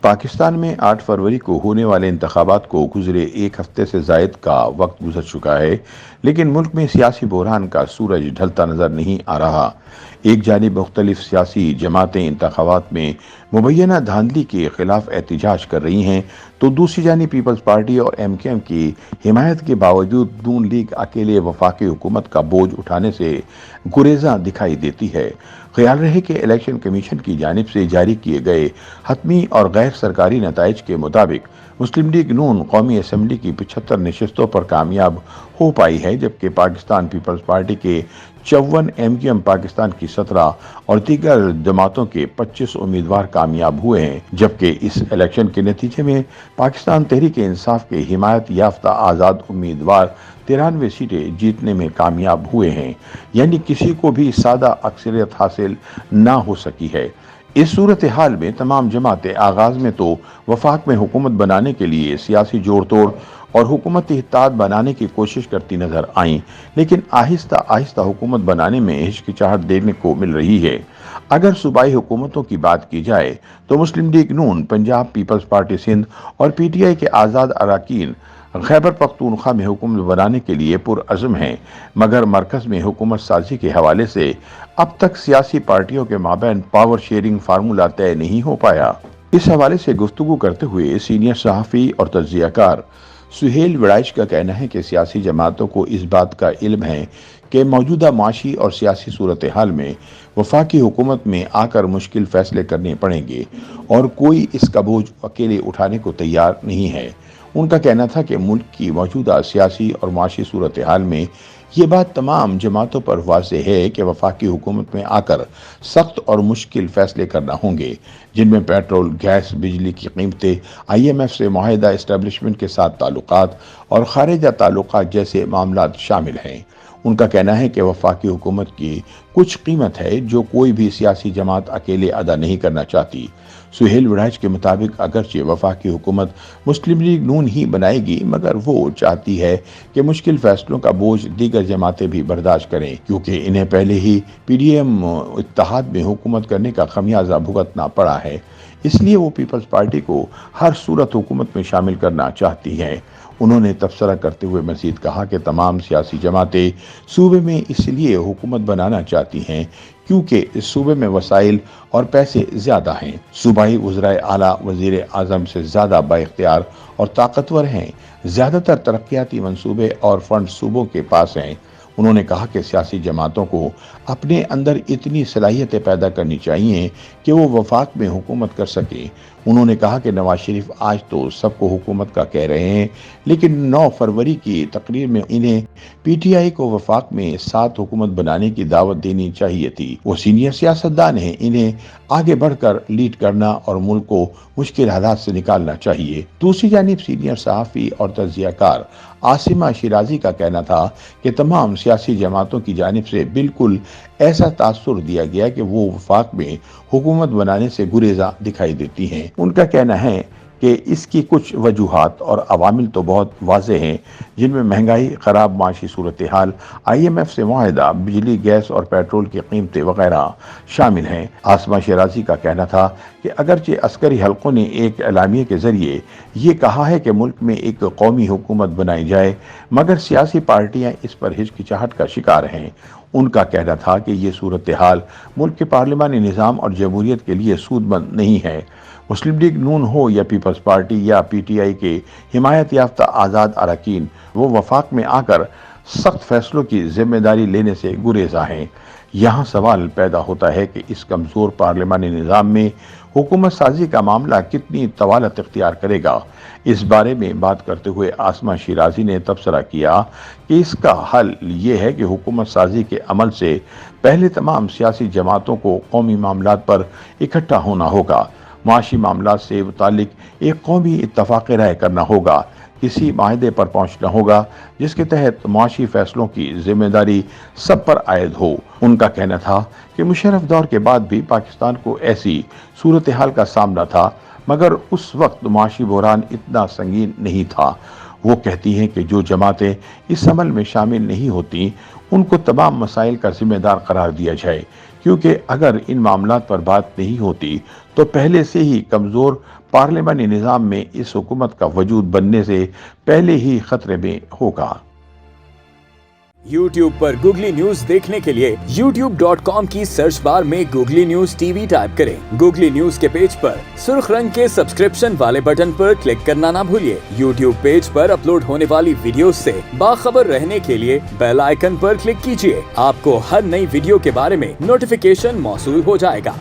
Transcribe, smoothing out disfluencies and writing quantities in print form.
پاکستان میں 8 فروری کو ہونے والے انتخابات کو گزرے ایک ہفتے سے زائد کا وقت گزر چکا ہے، لیکن ملک میں سیاسی بحران کا سورج ڈھلتا نظر نہیں آ رہا۔ ایک جانب مختلف سیاسی جماعتیں انتخابات میں مبینہ دھاندلی کے خلاف احتجاج کر رہی ہیں، تو دوسری جانب پیپلز پارٹی اور ایم کیو ایم کی حمایت کے باوجود نون لیگ اکیلے وفاقی حکومت کا بوجھ اٹھانے سے گریزاں دکھائی دیتی ہے۔ خیال رہے کہ الیکشن کمیشن کی جانب سے جاری کیے گئے حتمی اور غیر سرکاری نتائج کے مطابق مسلم لیگ نون قومی اسمبلی کی 75 نشستوں پر کامیاب ہو پائی ہے، جبکہ پاکستان پیپلز پارٹی کے 54، ایم کیو ایم پاکستان کی 17 اور دیگر جماعتوں کے 25 امیدوار کامیاب ہوئے ہیں، جبکہ اس الیکشن کے نتیجے میں پاکستان تحریک انصاف کے حمایت یافتہ آزاد امیدوار 93 سیٹیں جیتنے میں کامیاب ہوئے ہیں، یعنی کسی کو بھی سادہ اکثریت حاصل نہ ہو سکی ہے۔ اس صورتحال میں تمام جماعتیں آغاز میں تو وفاق میں حکومت بنانے کے لیے سیاسی جوڑ توڑ اور حکومتی اتحاد بنانے کی کوشش کرتی نظر آئیں، لیکن آہستہ آہستہ حکومت بنانے میں ہچکچاہٹ دیکھنے کو مل رہی ہے۔ اگر صوبائی حکومتوں کی بات کی جائے تو مسلم لیگ نون پنجاب، پیپلز پارٹی سندھ اور پی ٹی آئی کے آزاد اراکین خیبر پختونخوا میں حکومت بنانے کے لیے پرعزم ہیں، مگر مرکز میں حکومت سازی کے حوالے سے اب تک سیاسی پارٹیوں کے مابین پاور شیئرنگ فارمولہ طے نہیں ہو پایا۔ اس حوالے سے گفتگو کرتے ہوئے سینئر صحافی اور تجزیہ کار سہیل وڑائچ کا کہنا ہے کہ سیاسی جماعتوں کو اس بات کا علم ہے کہ موجودہ معاشی اور سیاسی صورتحال میں وفاقی حکومت میں آ کر مشکل فیصلے کرنے پڑیں گے اور کوئی اس کا بوجھ اکیلے اٹھانے کو تیار نہیں ہے۔ ان کا کہنا تھا کہ ملک کی موجودہ سیاسی اور معاشی صورتحال میں یہ بات تمام جماعتوں پر واضح ہے کہ وفاقی حکومت میں آ کر سخت اور مشکل فیصلے کرنا ہوں گے، جن میں پیٹرول، گیس، بجلی کی قیمتیں، آئی ایم ایف سے معاہدہ اسٹیبلشمنٹ کے ساتھ تعلقات اور خارجہ تعلقات جیسے معاملات شامل ہیں۔ ان کا کہنا ہے کہ وفاقی حکومت کی کچھ قیمت ہے جو کوئی بھی سیاسی جماعت اکیلے ادا نہیں کرنا چاہتی۔ سہیل وڑائچ کے مطابق اگرچہ وفاقی حکومت مسلم لیگ نون ہی بنائے گی، مگر وہ چاہتی ہے کہ مشکل فیصلوں کا بوجھ دیگر جماعتیں بھی برداشت کریں، کیونکہ انہیں پہلے ہی پی ڈی ایم اتحاد میں حکومت کرنے کا خمیازہ بھگتنا پڑا ہے، اس لیے وہ پیپلز پارٹی کو ہر صورت حکومت میں شامل کرنا چاہتی ہے۔ انہوں نے تبصرہ کرتے ہوئے مزید کہا کہ تمام سیاسی جماعتیں صوبے میں اس لیے حکومت بنانا چاہتی ہیں کیونکہ اس صوبے میں وسائل اور پیسے زیادہ ہیں۔ صوبائی وزرائے اعلیٰ وزیر اعظم سے زیادہ بااختیار اور طاقتور ہیں، زیادہ تر ترقیاتی منصوبے اور فنڈ صوبوں کے پاس ہیں۔ انہوں نے کہا کہ سیاسی جماعتوں کو اپنے اندر اتنی صلاحیتیں پیدا کرنی چاہیے کہ وہ وفاق میں حکومت کر سکیں۔ انہوں نے کہا کہ نواز شریف آج تو سب کو حکومت کا کہہ رہے ہیں، لیکن 9 فروری کی تقریر میں انہیں پی ٹی آئی کو وفاق میں ساتھ حکومت بنانے کی دعوت دینی چاہیے تھی۔ وہ سینئر سیاستدان ہیں، انہیں آگے بڑھ کر لیڈ کرنا اور ملک کو مشکل حالات سے نکالنا چاہیے۔ دوسری جانب سینئر صحافی اور تجزیہ کار عاصمہ شیرازی کا کہنا تھا کہ تمام سیاسی جماعتوں کی جانب سے بالکل ایسا تاثر دیا گیا کہ وہ وفاق میں حکومت بنانے سے گریزاں دکھائی دیتی ہیں۔ ان کا کہنا ہے کہ اس کی کچھ وجوہات اور عوامل تو بہت واضح ہیں، جن میں مہنگائی، خراب معاشی صورتحال، آئی ایم ایف سے معاہدہ، بجلی، گیس اور پیٹرول کی قیمتیں وغیرہ شامل ہیں۔ عاصمہ شیرازی کا کہنا تھا کہ اگرچہ عسکری حلقوں نے ایک اعلامیے کے ذریعے یہ کہا ہے کہ ملک میں ایک قومی حکومت بنائی جائے، مگر سیاسی پارٹیاں اس پر ہچکچاہٹ کا شکار ہیں۔ ان کا کہنا تھا کہ یہ صورتحال ملک کے پارلیمانی نظام اور جمہوریت کے لیے سود مند نہیں ہے۔ مسلم لیگ نون ہو یا پیپلز پارٹی یا پی ٹی آئی کے حمایت یافتہ آزاد اراکین، وہ وفاق میں آ کر سخت فیصلوں کی ذمہ داری لینے سے گریزاں ہیں۔ یہاں سوال پیدا ہوتا ہے کہ اس کمزور پارلیمانی نظام میں حکومت سازی کا معاملہ کتنی طوالت اختیار کرے گا۔ اس بارے میں بات کرتے ہوئے عاصمہ شیرازی نے تبصرہ کیا کہ اس کا حل یہ ہے کہ حکومت سازی کے عمل سے پہلے تمام سیاسی جماعتوں کو قومی معاملات پر اکٹھا ہونا ہوگا، معاشی معاملات سے متعلق ایک قومی اتفاق رائے کرنا ہوگا، کسی معاہدے پر پہنچنا ہوگا جس کے تحت معاشی فیصلوں کی ذمہ داری سب پر عائد ہو۔ ان کا کہنا تھا کہ مشرف دور کے بعد بھی پاکستان کو ایسی صورتحال کا سامنا تھا، مگر اس وقت معاشی بحران اتنا سنگین نہیں تھا۔ وہ کہتی ہیں کہ جو جماعتیں اس عمل میں شامل نہیں ہوتی ان کو تمام مسائل کا ذمہ دار قرار دیا جائے، کیونکہ اگر ان معاملات پر بات نہیں ہوتی تو پہلے سے ہی کمزور پارلیمانی نظام میں اس حکومت کا وجود بننے سے پہلے ہی خطرے میں ہوگا۔ YouTube پر گوگلی نیوز دیکھنے کے لیے youtube.com کی سرچ بار میں googly news T V type کریں۔ گوگلی نیوز کے پیج پر سرخ رنگ کے سبسکرپشن والے بٹن پر کلک کرنا نہ بھولیے۔ YouTube پیج پر اپلوڈ ہونے والی ویڈیوز سے باخبر رہنے کے لیے بیل آئیکن پر کلک کیجیے۔ آپ کو ہر نئی ویڈیو کے بارے میں نوٹیفیکیشن موصول ہو جائے گا۔